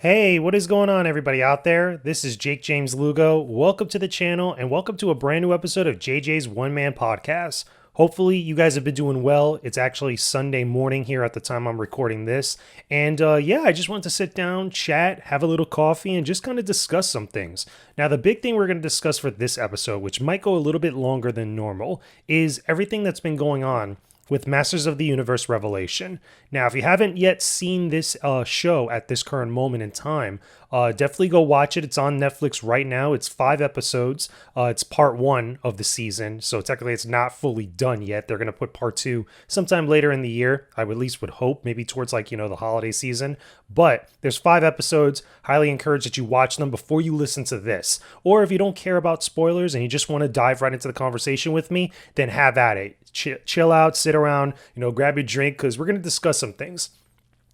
Hey, what is going on, everybody out there? This is Jakejames Lugo. Welcome to the channel and welcome to a brand new episode of JJ's One Man Podcast. Hopefully, you guys have been doing well. It's actually Sunday morning here at the time I'm recording this. And I just wanted to sit down, chat, have a little coffee, and just kind of discuss some things. Now, the big thing we're going to discuss for this episode, which might go a little bit longer than normal, is everything that's been going on with Masters of the Universe Revelation. Now, if you haven't yet seen this show at this current moment in time, definitely go watch it. It's on Netflix right now. It's 5 episodes. It's part 1 of the season, so technically it's not fully done yet. They're going to put part 2 sometime later in the year. I at least would hope, maybe towards the holiday season. But there's 5 episodes. Highly encourage that you watch them before you listen to this. Or if you don't care about spoilers and you just want to dive right into the conversation with me, then have at it. Chill out, sit around, grab your drink, because we're going to discuss some things.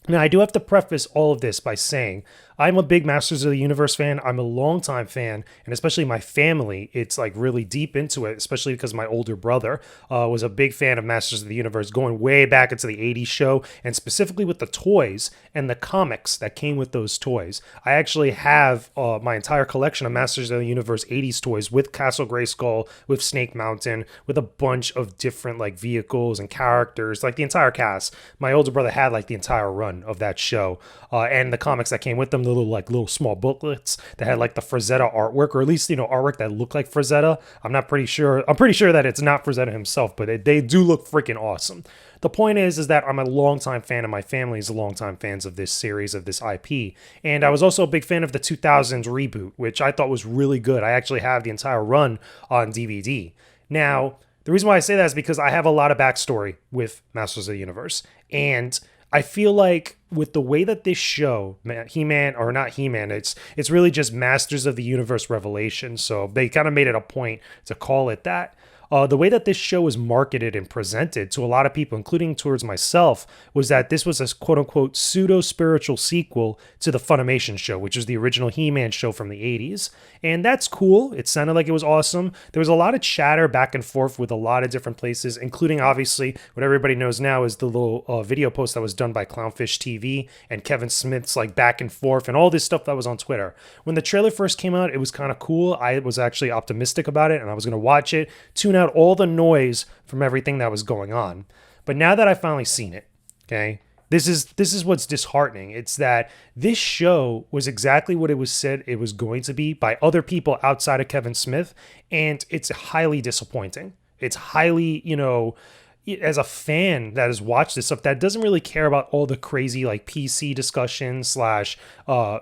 Now, I do have to preface all of this by saying I'm a big Masters of the Universe fan. I'm a longtime fan, and especially my family, it's like really deep into it, especially because my older brother was a big fan of Masters of the Universe going way back into the 80s show, and specifically with the toys and the comics that came with those toys. I actually have my entire collection of Masters of the Universe 80s toys with Castle Grayskull, with Snake Mountain, with a bunch of different vehicles and characters, like the entire cast. My older brother had the entire run of that show, and the comics that came with them, the little small booklets that had the Frazetta artwork, or at least artwork that looked like Frazetta. I'm pretty sure that it's not Frazetta himself, but they do look freaking awesome. The point is that I'm a longtime fan, and my family is longtime fans of this series, of this IP. And I was also a big fan of the 2000s reboot, which I thought was really good. I actually have the entire run on DVD. Now, the reason why I say that is because I have a lot of backstory with Masters of the Universe, and I feel like with the way that this show, He-Man, or not He-Man, it's really just Masters of the Universe Revelation, so they kind of made it a point to call it that. The way that this show was marketed and presented to a lot of people, including towards myself, was that this was a quote-unquote pseudo-spiritual sequel to the Funimation show, which is the original He-Man show from the 80s. And that's cool. It sounded like it was awesome. There was a lot of chatter back and forth with a lot of different places, including, obviously, what everybody knows now is the little video post that was done by Clownfish TV and Kevin Smith's back and forth and all this stuff that was on Twitter. When the trailer first came out, it was kind of cool. I was actually optimistic about it, and I was going to watch it, tune out all the noise from everything that was going on. But now that I've finally seen it, okay, this is what's disheartening. It's that this show was exactly what it was said it was going to be by other people outside of Kevin Smith, and it's highly disappointing. It's highly, as a fan that has watched this stuff that doesn't really care about all the crazy PC discussions slash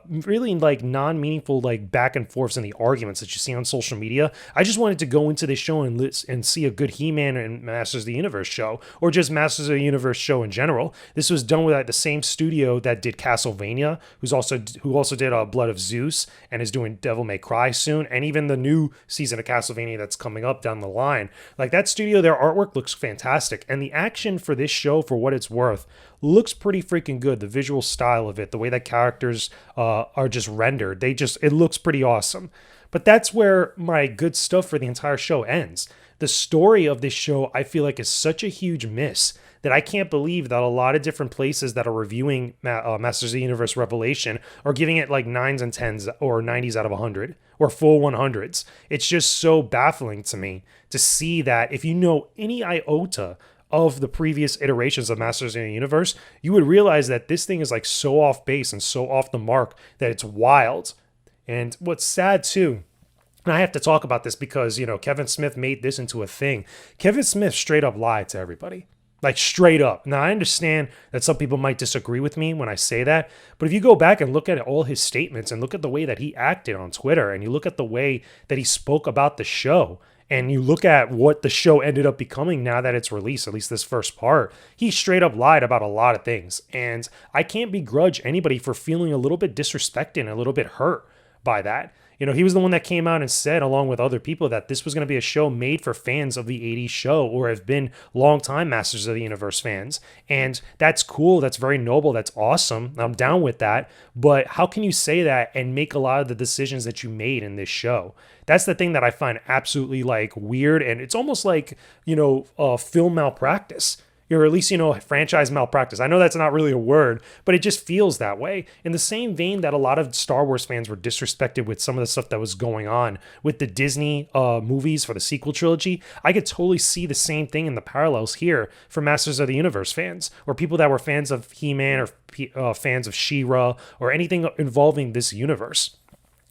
really non-meaningful back and forths and the arguments that you see on social media. I just wanted to go into this show and see a good He-Man and Masters of the Universe show, or just Masters of the Universe show in general. This was done with the same studio that did Castlevania, who also did Blood of Zeus and is doing Devil May Cry soon, and even the new season of Castlevania that's coming up down the line. That studio, their artwork looks fantastic. And the action for this show, for what it's worth, looks pretty freaking good. The visual style of it, the way that characters are just rendered, it looks pretty awesome. But that's where my good stuff for the entire show ends. The story of this show, I feel like, is such a huge miss that I can't believe that a lot of different places that are reviewing Masters of the Universe Revelation are giving it 9s and 10s or 90s out of 100 or full 100s. It's just so baffling to me to see that if you know any iota of the previous iterations of Masters of the Universe, you would realize that this thing is so off base and so off the mark that it's wild. And what's sad too, and I have to talk about this because, Kevin Smith made this into a thing. Kevin Smith straight up lied to everybody. Straight up. Now, I understand that some people might disagree with me when I say that, but if you go back and look at all his statements and look at the way that he acted on Twitter, and you look at the way that he spoke about the show, and you look at what the show ended up becoming now that it's released, at least this first part, he straight up lied about a lot of things. And I can't begrudge anybody for feeling a little bit disrespected and a little bit hurt by that. He was the one that came out and said, along with other people, that this was going to be a show made for fans of the 80s show or have been longtime Masters of the Universe fans. And that's cool. That's very noble. That's awesome. I'm down with that. But how can you say that and make a lot of the decisions that you made in this show? That's the thing that I find absolutely weird. And it's almost film malpractice. or at least, franchise malpractice. I know that's not really a word, but it just feels that way. In the same vein that a lot of Star Wars fans were disrespected with some of the stuff that was going on with the Disney movies for the sequel trilogy, I could totally see the same thing in the parallels here for Masters of the Universe fans, or people that were fans of He-Man or fans of She-Ra or anything involving this universe.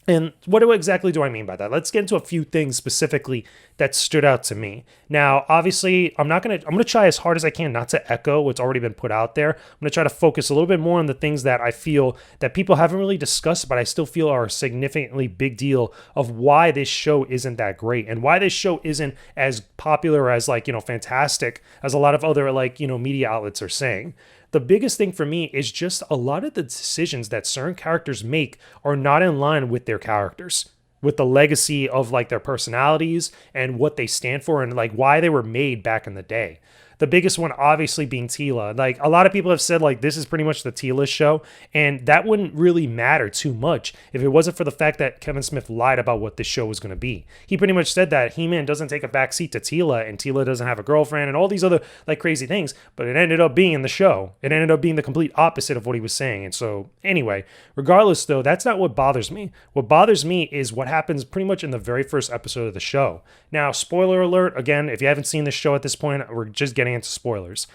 And what exactly do I mean by that? Let's get into a few things specifically that stood out to me. Now, obviously, I'm going to try as hard as I can not to echo what's already been put out there. I'm going to try to focus a little bit more on the things that I feel that people haven't really discussed, but I still feel are a significantly big deal of why this show isn't that great and why this show isn't as popular as fantastic as a lot of other media outlets are saying. The biggest thing for me is just a lot of the decisions that certain characters make are not in line with their characters, with the legacy of their personalities and what they stand for and why they were made back in the day. The biggest one obviously being Teela. A lot of people have said this is pretty much the Teela show, and that wouldn't really matter too much if it wasn't for the fact that Kevin Smith lied about what this show was going to be. He pretty much said that He-Man doesn't take a backseat to Teela, and Teela doesn't have a girlfriend, and all these other crazy things, but it ended up being in the show. It ended up being the complete opposite of what he was saying. And so anyway, regardless though, that's not what bothers me. What bothers me is what happens pretty much in the very first episode of the show. Now, spoiler alert, again, if you haven't seen this show at this point, we're just getting into spoilers.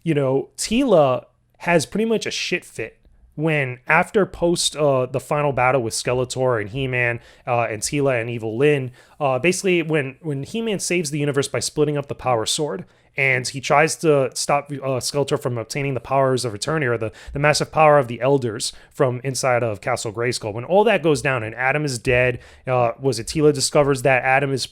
Teela has pretty much a shit fit when after post the final battle with Skeletor and He-Man and Teela and Evil Lyn, basically when He-Man saves the universe by splitting up the Power Sword, and he tries to stop Skeletor from obtaining the powers of Eternia, or the massive power of the Elders from inside of Castle Grayskull. When all that goes down and Adam is dead, Teela discovers that Adam is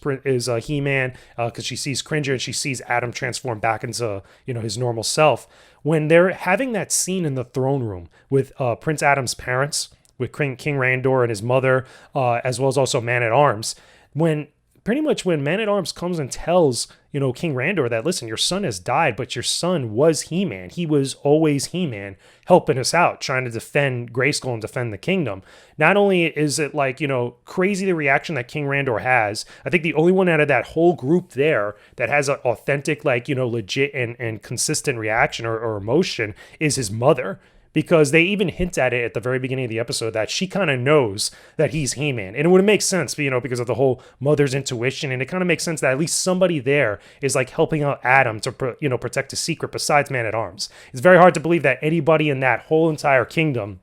He-Man because she sees Cringer and she sees Adam transform back into his normal self. When they're having that scene in the throne room with Prince Adam's parents, with King Randor and his mother, as well as also Man-at-Arms, when Man-at-Arms comes and tells, King Randor that, listen, your son has died, but your son was He-Man. He was always He-Man, helping us out, trying to defend Grayskull and defend the kingdom. Not only is it crazy the reaction that King Randor has, I think the only one out of that whole group there that has an authentic, legit and consistent reaction or emotion is his mother. Because they even hint at it at the very beginning of the episode that she kind of knows that he's He-Man. And it would make sense, because of the whole mother's intuition. And it kind of makes sense that at least somebody there is helping out Adam to, protect his secret besides Man-at-Arms. It's very hard to believe that anybody in that whole entire kingdom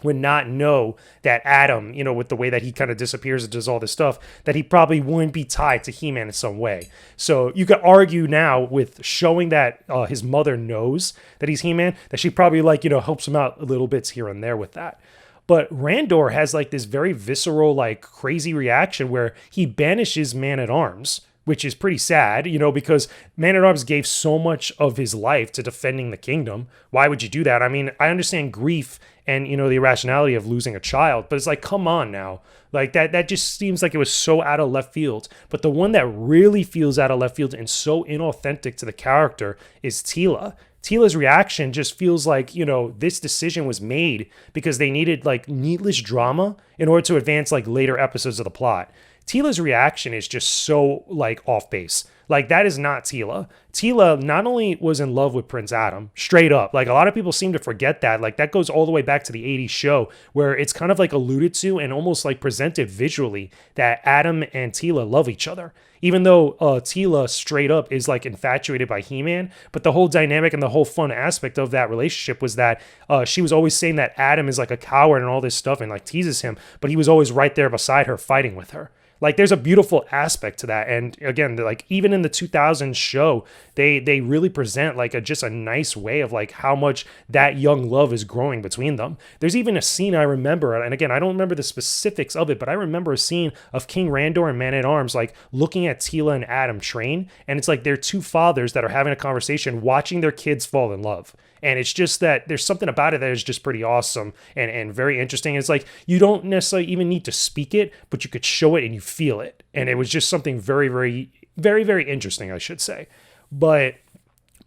would not know that Adam, with the way that he kind of disappears and does all this stuff, that he probably wouldn't be tied to He-Man in some way. So you could argue now with showing that his mother knows that he's He-Man, that she probably helps him out a little bits here and there with that. But Randor has this very visceral, crazy reaction where he banishes Man-at-Arms, which is pretty sad, because Man-at-Arms gave so much of his life to defending the kingdom. Why would you do that? I mean, I understand grief and, the irrationality of losing a child, but it's come on now. That just seems like it was so out of left field. But the one that really feels out of left field and so inauthentic to the character is Teela. Teela's reaction just feels this decision was made because they needed needless drama in order to advance later episodes of the plot. Teela's reaction is just so off base. That is not Teela. Teela not only was in love with Prince Adam, straight up. A lot of people seem to forget that. That goes all the way back to the 80s show where it's kind of alluded to and almost presented visually that Adam and Teela love each other. Even though Teela straight up is infatuated by He-Man, but the whole dynamic and the whole fun aspect of that relationship was that she was always saying that Adam is a coward and all this stuff and teases him, but he was always right there beside her fighting with her. There's a beautiful aspect to that. And again, even in the 2000s show, they really present just a nice way of how much that young love is growing between them. There's even a scene I remember, and again, I don't remember the specifics of it, but I remember a scene of King Randor and Man-at-Arms looking at Teela and Adam train, and it's they're two fathers that are having a conversation watching their kids fall in love. And it's just that there's something about it that is just pretty awesome and very interesting. It's you don't necessarily even need to speak it, but you could show it and you feel it. And it was just something very, very, very, very interesting, I should say. But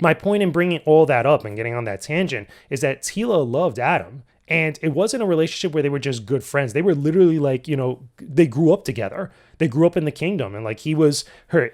my point in bringing all that up and getting on that tangent is that Teela loved Adam. And it wasn't a relationship where they were just good friends. They were literally like, they grew up together. They grew up in the kingdom, and like he was her,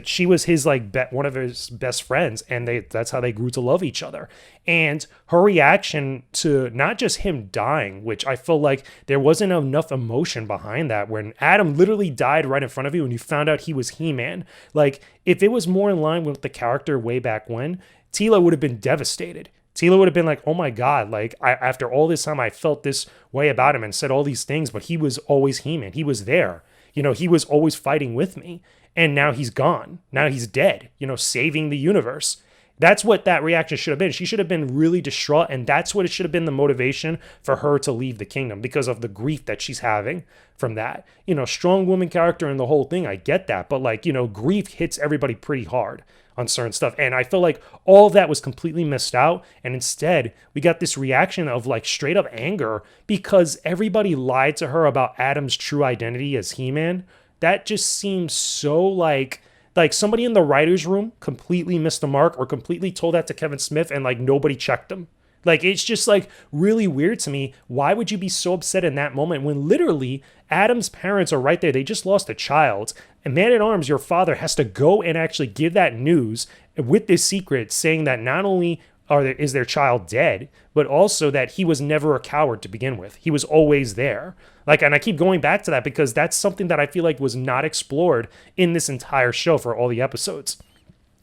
she was his like one of his best friends, and that's how they grew to love each other. And her reaction to not just him dying, which I feel like there wasn't enough emotion behind that, when Adam literally died right in front of you and you found out he was He-Man. Like, if it was more in line with the character way back when, Tila would have been devastated. Tila would have been like, oh my God, like after all this time, I felt this way about him and said all these things, but he was always He-Man. He was there. He was always fighting with me. And now he's gone. Now he's dead, saving the universe. That's what that reaction should have been. She should have been really distraught. And that's what it should have been, the motivation for her to leave the kingdom, because of the grief that she's having from that. Strong woman character and the whole thing. I get that. But like, grief hits everybody pretty hard on certain stuff. And I feel like all of that was completely missed out. And instead, we got this reaction of like straight up anger because everybody lied to her about Adam's true identity as He-Man. That just seems so like somebody in the writer's room completely missed the mark, or completely told that to Kevin Smith and like nobody checked them. Like, it's just like really weird to me. Why would you be so upset in that moment when literally Adam's parents are right there? They just lost a child. And Man-at-Arms, your father, has to go and actually give that news with this secret, saying that not only is their child dead, but also that he was never a coward to begin with. He was always there. Like, and I keep going back to that because that's something that I feel like was not explored in this entire show for all the episodes.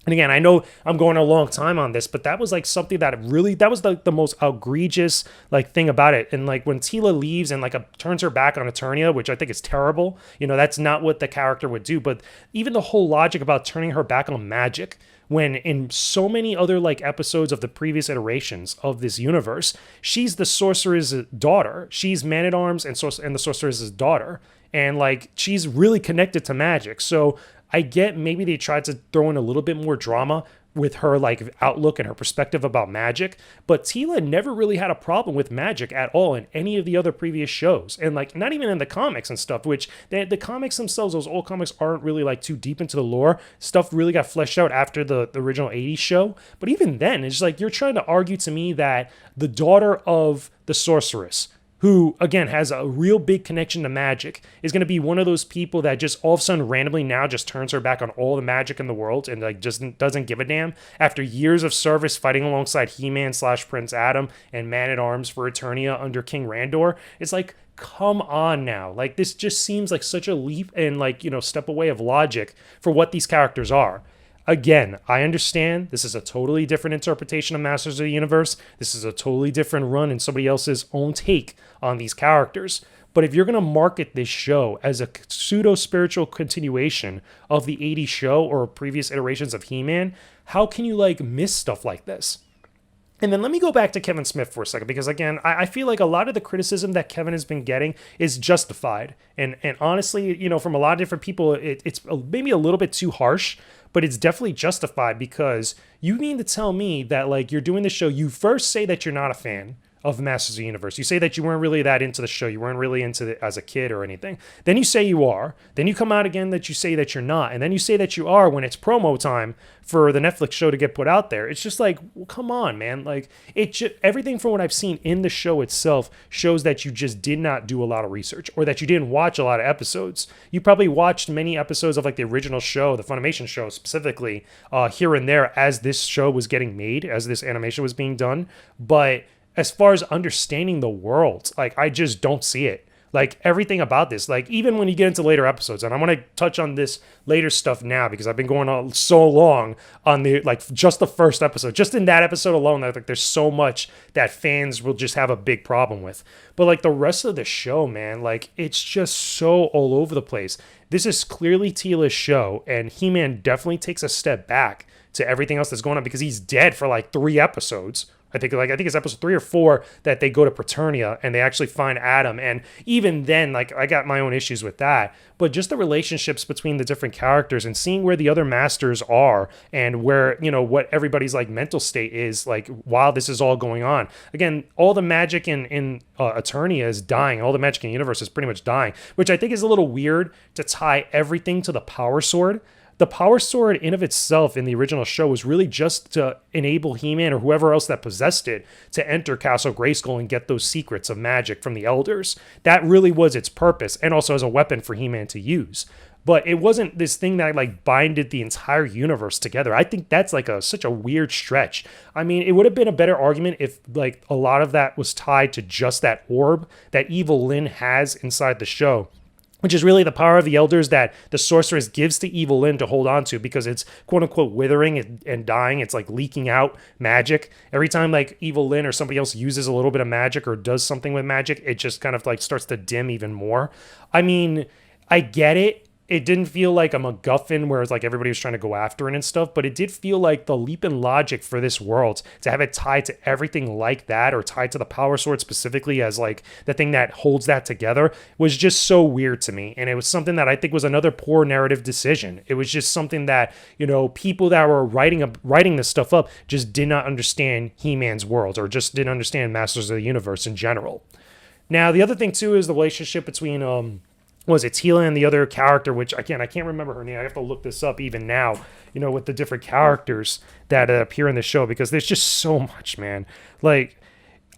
And again, I know I'm going a long time on this, but that was like something that was the most egregious like thing about it. And like when Tila leaves and like turns her back on Eternia, which I think is terrible, that's not what the character would do. But even the whole logic about turning her back on magic, when in so many other like episodes of the previous iterations of this universe, she's the sorcerer's daughter. She's Man-at-Arms and the sorcerer's daughter. And like, she's really connected to magic. So I get maybe they tried to throw in a little bit more drama with her like outlook and her perspective about magic, but Tila never really had a problem with magic at all in any of the other previous shows, and like not even in the comics and stuff, which the comics themselves, those old comics aren't really like too deep into the lore. Stuff really got fleshed out after the original 80s show, but even then it's like you're trying to argue to me that the daughter of the sorceress, who, again, has a real big connection to magic, is going to be one of those people that just all of a sudden randomly now just turns her back on all the magic in the world and like just doesn't give a damn after years of service fighting alongside He-Man / Prince Adam and Man-at-Arms for Eternia under King Randor. It's like, come on now. Like, this just seems like such a leap and like, step away of logic for what these characters are. Again, I understand this is a totally different interpretation of Masters of the Universe. This is a totally different run and somebody else's own take on these characters. But if you're going to market this show as a pseudo-spiritual continuation of the 80s show or previous iterations of He-Man, how can you like miss stuff like this? And then let me go back to Kevin Smith for a second, because again, I feel like a lot of the criticism that Kevin has been getting is justified. And honestly, from a lot of different people, it's maybe a little bit too harsh, but it's definitely justified, because you mean to tell me that like you're doing the show, you first say that you're not a fan of Masters of the Universe. You say that you weren't really that into the show. You weren't really into it as a kid or anything. Then you say you are. Then you come out again that you say that you're not. And then you say that you are when it's promo time for the Netflix show to get put out there. It's just like, well, come on, man. Like, everything from what I've seen in the show itself shows that you just did not do a lot of research, or that you didn't watch a lot of episodes. You probably watched many episodes of like the original show, the Funimation show specifically, here and there as this show was getting made, as this animation was being done. But as far as understanding the world, like, I just don't see it. Like, everything about this, like, even when you get into later episodes, and I want to touch on this later stuff now because I've been going on so long on the, like, just the first episode. Just in that episode alone, like, there's so much that fans will just have a big problem with. But, like, the rest of the show, man, like, it's just so all over the place. This is clearly Tila's show, and He-Man definitely takes a step back to everything else that's going on because he's dead for, like, 3 episodes. I think it's episode 3 or 4 that they go to Preternia and they actually find Adam. And even then, like, I got my own issues with that. But just the relationships between the different characters and seeing where the other masters are and where, what everybody's like mental state is like while this is all going on. Again, all the magic in Eternia is dying. All the magic in the universe is pretty much dying, which I think is a little weird to tie everything to the power sword. the power sword in of itself in the original show was really just to enable He-Man or whoever else that possessed it to enter Castle Grayskull and get those secrets of magic from the elders. That really was its purpose, and also as a weapon for He-Man to use. But it wasn't this thing that like binded the entire universe together. I think that's like such a weird stretch. I mean, it would have been a better argument if like a lot of that was tied to just that orb that Evil Lyn has inside the show, which is really the power of the elders that the sorceress gives to Evil Lyn to hold on to, because it's quote unquote withering and dying. It's like leaking out magic. Every time like Evil Lyn or somebody else uses a little bit of magic or does something with magic, it just kind of like starts to dim even more. I mean, I get it. It didn't feel like a MacGuffin where it's like everybody was trying to go after it and stuff, but it did feel like the leap in logic for this world to have it tied to everything like that, or tied to the power sword specifically as like the thing that holds that together, was just so weird to me. And it was something that I think was another poor narrative decision. It was just something that, you know, people that were writing this stuff up just did not understand He-Man's world, or just didn't understand Masters of the Universe in general. Now, the other thing too is the relationship between was it Teela and the other character, which again, I can't remember her name. I have to look this up even now, you know, with the different characters that appear in the show, because there's just so much, man. Like,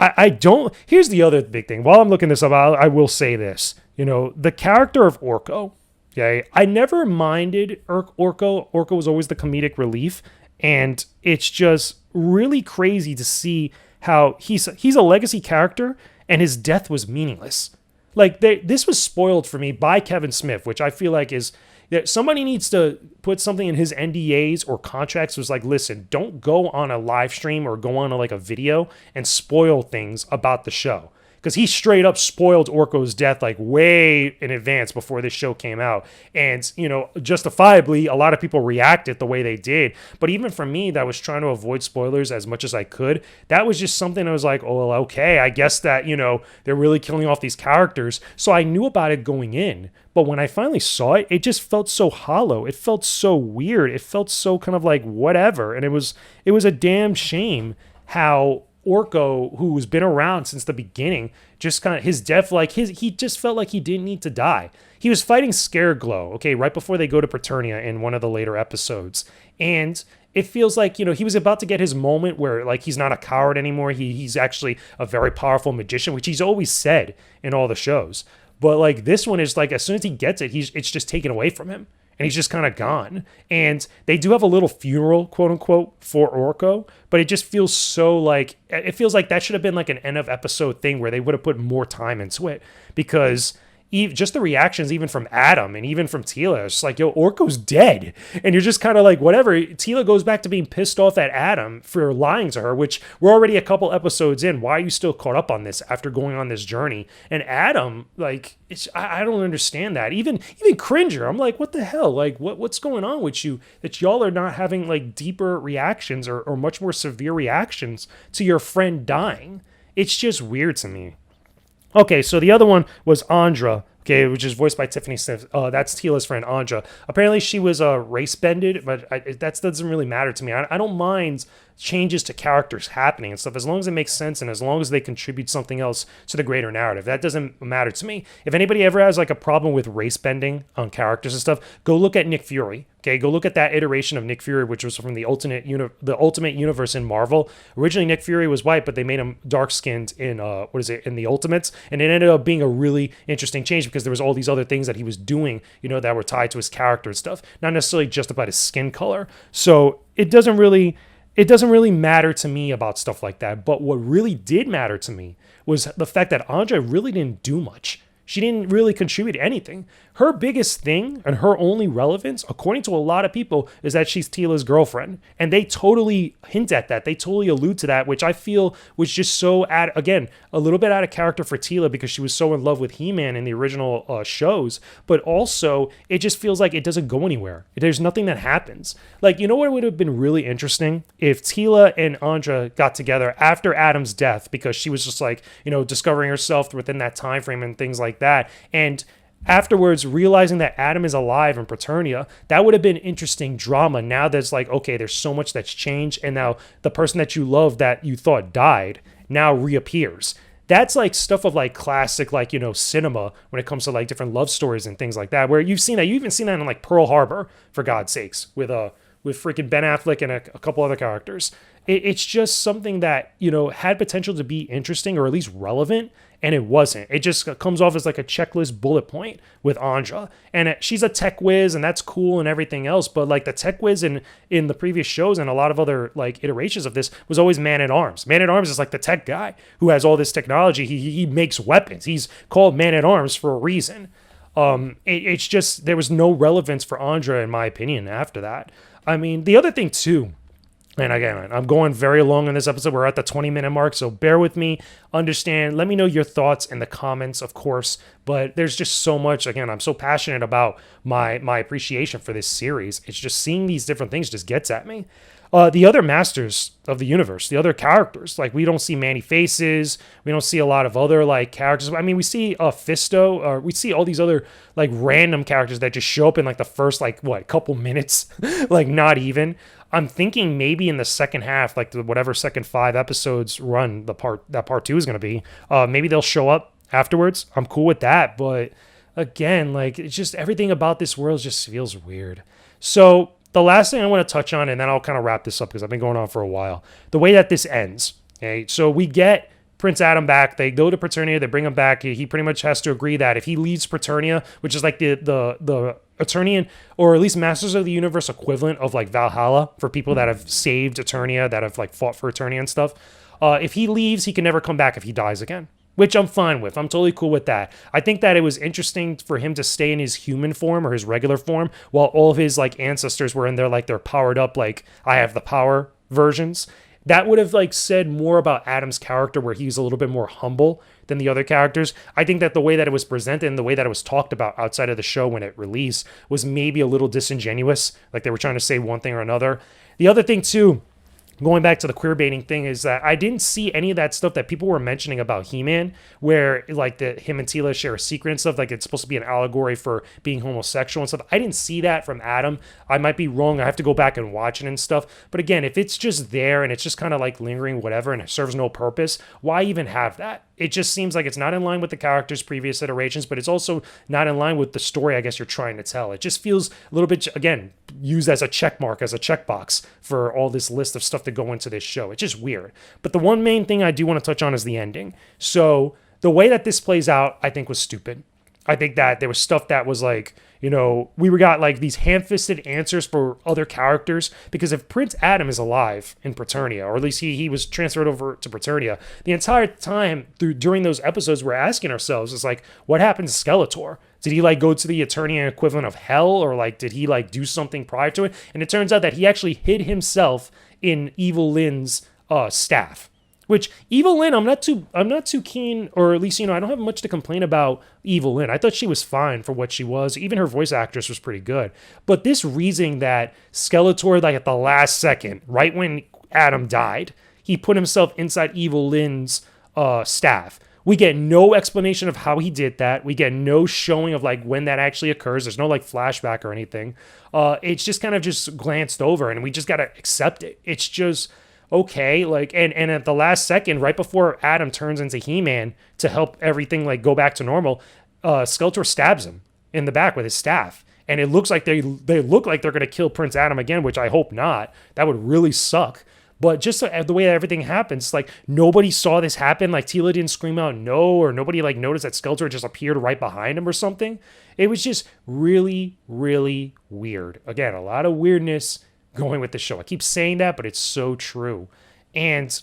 I don't, here's the other big thing. While I'm looking this up, I will say this, you know, the character of Orko, okay, I never minded Orko. Orko was always the comedic relief, and it's just really crazy to see how he's a legacy character, and his death was meaningless. Like, this was spoiled for me by Kevin Smith, which I feel like is that somebody needs to put something in his NDAs or contracts. Was like, listen, don't go on a live stream or go on a video and spoil things about the show. Because he straight up spoiled Orko's death like way in advance before this show came out. And, you know, justifiably, a lot of people reacted the way they did. But even for me, that was trying to avoid spoilers as much as I could, that was just something I was like, oh, okay, I guess that, you know, they're really killing off these characters. So I knew about it going in. But when I finally saw it, it just felt so hollow. It felt so weird. It felt so kind of like whatever. And it was a damn shame how Orko, who's been around since the beginning, just kind of his death, like he just felt like he didn't need to die. He was fighting Scareglow, okay, right before they go to Preternia in one of the later episodes. And it feels like, you know, he was about to get his moment where like he's not a coward anymore. He's actually a very powerful magician, which he's always said in all the shows. But like this one is like, as soon as he gets it, it's just taken away from him. And he's just kind of gone. And they do have a little funeral, quote unquote, for Orko, but it just feels so like, it feels like that should have been like an end of episode thing where they would have put more time into it, because just the reactions even from Adam and even from Teela, it's like, yo, Orko's dead. And you're just kind of like, whatever. Teela goes back to being pissed off at Adam for lying to her, which we're already a couple episodes in. Why are you still caught up on this after going on this journey? And Adam, like, I don't understand that. Even Cringer, I'm like, what the hell? Like, what's going on with you that y'all are not having like deeper reactions or much more severe reactions to your friend dying? It's just weird to me. Okay, so the other one was Andra, okay, which is voiced by Tiffany Smith. That's Teela's friend, Andra. Apparently she was race-bended, but that doesn't really matter to me. I don't mind changes to characters happening and stuff, as long as it makes sense and as long as they contribute something else to the greater narrative. That doesn't matter to me. If anybody ever has like a problem with race bending on characters and stuff, go look at Nick Fury. Okay, go look at that iteration of Nick Fury, which was from the Ultimate Universe in Marvel. Originally, Nick Fury was white, but they made him dark-skinned in in the Ultimates, and it ended up being a really interesting change because there was all these other things that he was doing, you know, that were tied to his character and stuff, not necessarily just about his skin color. So it doesn't really matter to me about stuff like that. But what really did matter to me was the fact that Andra really didn't do much. She didn't really contribute anything. Her biggest thing and her only relevance, according to a lot of people, is that she's Teela's girlfriend. And they totally hint at that. They totally allude to that, which I feel was just so, again, a little bit out of character for Teela because she was so in love with He-Man in the original shows. But also, it just feels like it doesn't go anywhere. There's nothing that happens. Like, you know what would have been really interesting? If Teela and Andra got together after Adam's death, because she was just like, you know, discovering herself within that time frame and things like that. And afterwards, realizing that Adam is alive in Preternia, that would have been interesting drama. Now there's like, okay, there's so much that's changed, and now the person that you love that you thought died now reappears. that's like stuff of like classic, like, cinema when it comes to like different love stories and things like that, where you've seen that. You even seen that in like Pearl Harbor, for God's sakes, with freaking Ben Affleck and a couple other characters. It's just something that, had potential to be interesting or at least relevant, and it wasn't. It just comes off as like a checklist bullet point with Anja. And she's a tech whiz, and that's cool and everything else, but like the tech whiz in the previous shows and a lot of other like iterations of this was always Man-at-Arms. Man-at-Arms is like the tech guy who has all this technology. He makes weapons. He's called Man-at-Arms for a reason. It's just there was no relevance for Anja, in my opinion, after that. I mean, the other thing too, and again, I'm going very long in this episode. We're at the 20-minute mark, so bear with me. Understand. Let me know your thoughts in the comments, of course. But there's just so much. Again, I'm so passionate about my appreciation for this series. It's just seeing these different things just gets at me. The other masters of the universe, the other characters, like we don't see Manny Faces, we don't see a lot of other like characters. I mean, we see Fisto, or we see all these other like random characters that just show up in like the first like couple minutes, like not even. I'm thinking maybe in the second half, like whatever second 5 episodes run that part 2 is going to be, maybe they'll show up afterwards. I'm cool with that, but again, like it's just everything about this world just feels weird. So the last thing I want to touch on, and then I'll kind of wrap this up because I've been going on for a while, the way that this ends. Okay, so we get Prince Adam back. They go to Preternia. They bring him back. He pretty much has to agree that if he leaves Preternia, which is like the Eternian, or at least Masters of the Universe equivalent of like Valhalla for people that have saved Eternia, that have like fought for Eternia and stuff. If he leaves, he can never come back if he dies again, which I'm fine with. I'm totally cool with that. I think that it was interesting for him to stay in his human form or his regular form while all of his like ancestors were in there, like they're powered up, like I have the power versions. That would have like said more about Adam's character, where he's a little bit more humble than the other characters. I think that the way that it was presented and the way that it was talked about outside of the show when it released was maybe a little disingenuous. Like they were trying to say one thing or another. The other thing too, going back to the queer baiting thing, is that I didn't see any of that stuff that people were mentioning about He-Man, where like him and Tila share a secret and stuff, like it's supposed to be an allegory for being homosexual and stuff. I didn't see that from Adam. I might be wrong. I have to go back and watch it and stuff. But again, if it's just there and it's just kind of like lingering whatever and it serves no purpose, why even have that? It just seems like it's not in line with the character's previous iterations, but it's also not in line with the story I guess you're trying to tell. It just feels a little bit, again, used as a check mark, as a checkbox for all this list of stuff to go into this show. It's just weird. But the one main thing I do want to touch on is the ending. So the way that this plays out, I think was stupid. I think that there was stuff that was like, we got like these ham-fisted answers for other characters, because if Prince Adam is alive in Preternia, or at least he was transferred over to Preternia, the entire time during those episodes we're asking ourselves is like, what happened to Skeletor? Did he like go to the Eternian equivalent of hell, or like did he like do something prior to it? And it turns out that he actually hid himself in Evil Lynn's staff. Which Evil Lynn, I'm not too keen, or at least, I don't have much to complain about Evil Lynn. I thought she was fine for what she was. Even her voice actress was pretty good. But this reasoning that Skeletor, like at the last second, right when Adam died, he put himself inside Evil Lynn's staff. We get no explanation of how he did that. We get no showing of like when that actually occurs. There's no like flashback or anything. It's just kind of just glanced over, and we just got to accept it. It's just okay, like, and at the last second, right before Adam turns into He-Man to help everything like go back to normal, Skeletor stabs him in the back with his staff, and it looks like they look like they're gonna kill Prince Adam again, which I hope not. That would really suck. But just the way that everything happens, like nobody saw this happen. Like Tila didn't scream out no, or nobody like noticed that Skeletor just appeared right behind him or something. It was just really, really weird. Again, a lot of weirdness going with the show. I keep saying that, but it's so true. And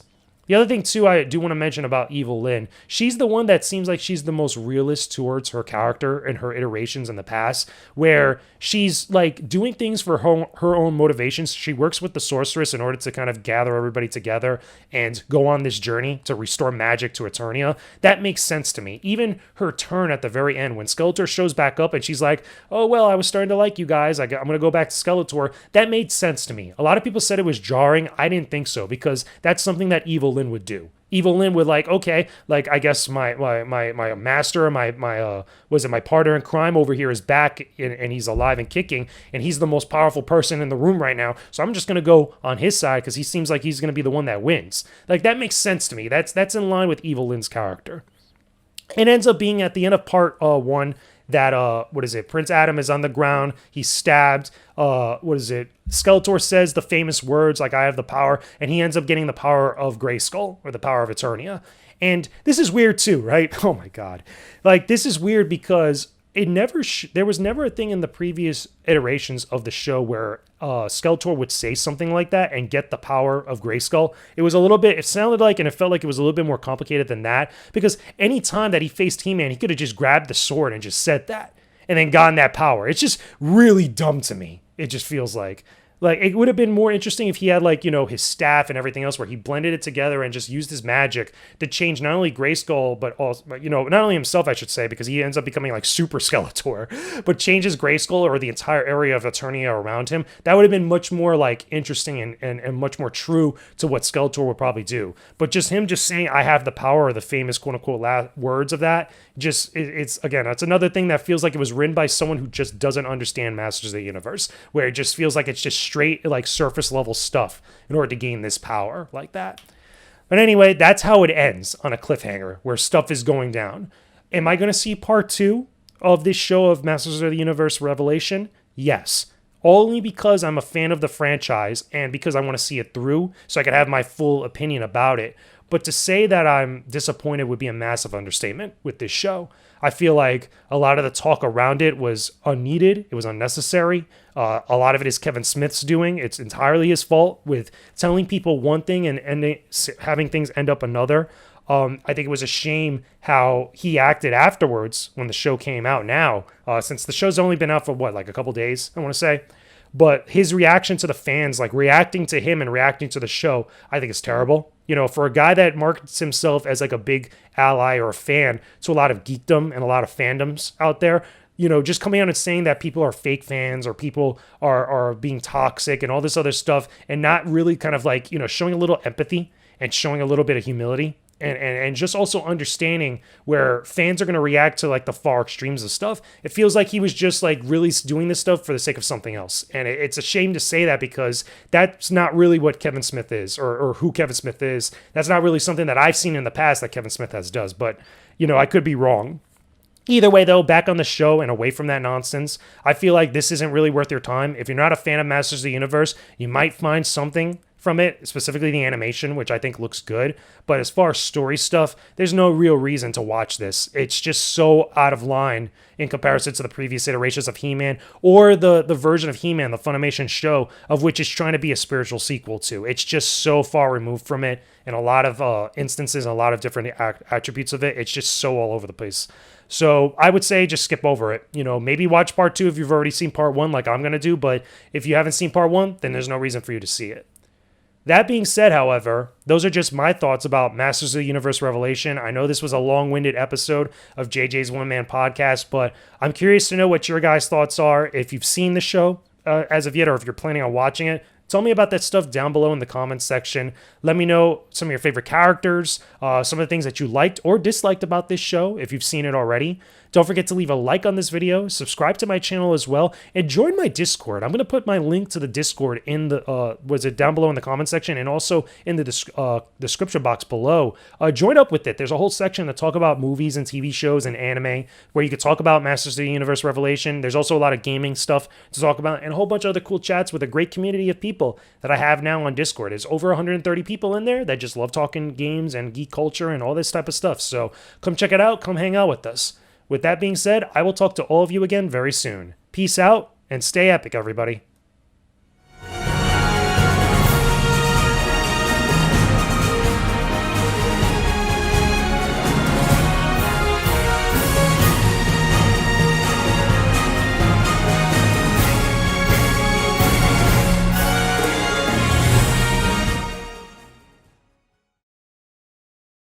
the other thing too, I do want to mention about Evil Lynn, she's the one that seems like she's the most realist towards her character and her iterations in the past, where she's like doing things for her own motivations. She works with the sorceress in order to kind of gather everybody together and go on this journey to restore magic to Eternia. That makes sense to me. Even her turn at the very end when Skeletor shows back up and she's like, oh, well, I was starting to like you guys. I'm going to go back to Skeletor. That made sense to me. A lot of people said it was jarring. I didn't think so, because that's something that Evil Lynn would do. Evil Lyn would like, okay, like I guess my master, my partner in crime over here is back and he's alive and kicking, and he's the most powerful person in the room right now. So I'm just gonna go on his side because he seems like he's gonna be the one that wins. Like that makes sense to me. That's in line with Evil Lyn's character. It ends up being at the end of part 1 that Prince Adam is on the ground, he's stabbed. Skeletor says the famous words like "I have the power," and he ends up getting the power of Grayskull, or the power of Eternia. And this is weird too, right? Oh my god. Like this is weird because there was never a thing in the previous iterations of the show where Skeletor would say something like that and get the power of Grayskull. It sounded like and it felt like it was a little bit more complicated than that, because any time that he faced He-Man, he could have just grabbed the sword and just said that and then gotten that power. It's just really dumb to me. It just feels like it would have been more interesting if he had his staff and everything else where he blended it together and just used his magic to change not only Grayskull, but also, not only himself, I should say, because he ends up becoming like Super Skeletor, but changes Grayskull or the entire area of Eternia around him. That would have been much more like interesting and much more true to what Skeletor would probably do. But just him just saying, "I have the power," or the famous quote unquote words of that, it's another thing that feels like it was written by someone who just doesn't understand Masters of the Universe, where it just feels like it's just straight like surface level stuff in order to gain this power like that. But anyway, that's how it ends, on a cliffhanger where stuff is going down. Am I going to see part 2 of this show of Masters of the Universe Revelation? Yes. Only because I'm a fan of the franchise and because I want to see it through so I can have my full opinion about it. But to say that I'm disappointed would be a massive understatement with this show. I feel like a lot of the talk around it was unneeded. It was unnecessary. A lot of it is Kevin Smith's doing. It's entirely his fault with telling people one thing and having things end up another. I think it was a shame how he acted afterwards when the show came out now, since the show's only been out for a couple days, I want to say. But his reaction to the fans, like reacting to him and reacting to the show, I think is terrible. For a guy that markets himself as like a big ally or a fan to a lot of geekdom and a lot of fandoms out there, just coming out and saying that people are fake fans or people are being toxic and all this other stuff, and not really kind of like, showing a little empathy and showing a little bit of humility. And just also understanding where fans are going to react to like the far extremes of stuff. It feels like he was just like really doing this stuff for the sake of something else. And it's a shame to say that because that's not really what Kevin Smith is or who Kevin Smith is. That's not really something that I've seen in the past that Kevin Smith does. But, I could be wrong. Either way, though, back on the show and away from that nonsense, I feel like this isn't really worth your time. If you're not a fan of Masters of the Universe, you might find something from it, specifically the animation, which I think looks good. But as far as story stuff, there's no real reason to watch this. It's just so out of line in comparison to the previous iterations of He-Man or the version of He-Man, the Funimation show, of which is trying to be a spiritual sequel to. It's just so far removed from it in a lot of instances, and a lot of different attributes of it. It's just so all over the place. So I would say just skip over it. Maybe watch part 2 if you've already seen part 1 like I'm going to do. But if you haven't seen part 1, then there's no reason for you to see it. That being said, however, those are just my thoughts about Masters of the Universe Revelation. I know this was a long-winded episode of JJ's One Man Podcast, but I'm curious to know what your guys' thoughts are. If you've seen the show as of yet, or if you're planning on watching it, tell me about that stuff down below in the comments section. Let me know some of your favorite characters, some of the things that you liked or disliked about this show if you've seen it already. Don't forget to leave a like on this video, subscribe to my channel as well, and join my Discord. I'm going to put my link to the Discord in the, down below in the comment section and also in the description box below. Join up with it. There's a whole section that talk about movies and TV shows and anime where you could talk about Masters of the Universe Revelation. There's also a lot of gaming stuff to talk about and a whole bunch of other cool chats with a great community of people that I have now on Discord. There's over 130 people in there that just love talking games and geek culture and all this type of stuff. So come check it out. Come hang out with us. With that being said, I will talk to all of you again very soon. Peace out and stay epic, everybody.